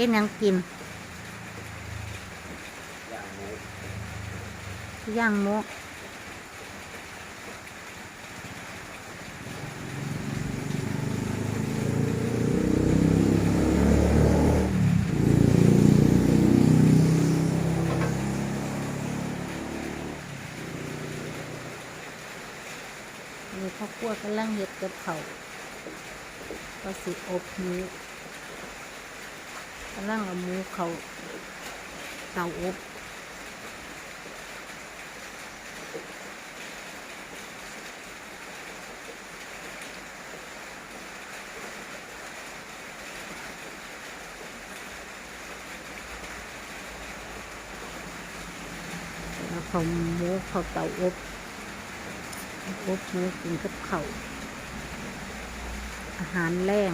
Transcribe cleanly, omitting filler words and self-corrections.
เป็นหยังกินย่างหมูนี่พ่อครัวกำลังเฮ็ดกับเขาวก็สิอบหมูกำลังเอาหมูเขาเตาอบแล้วเขาหมูเขาเตาอบหมูกินกับเขาวอาหารแรง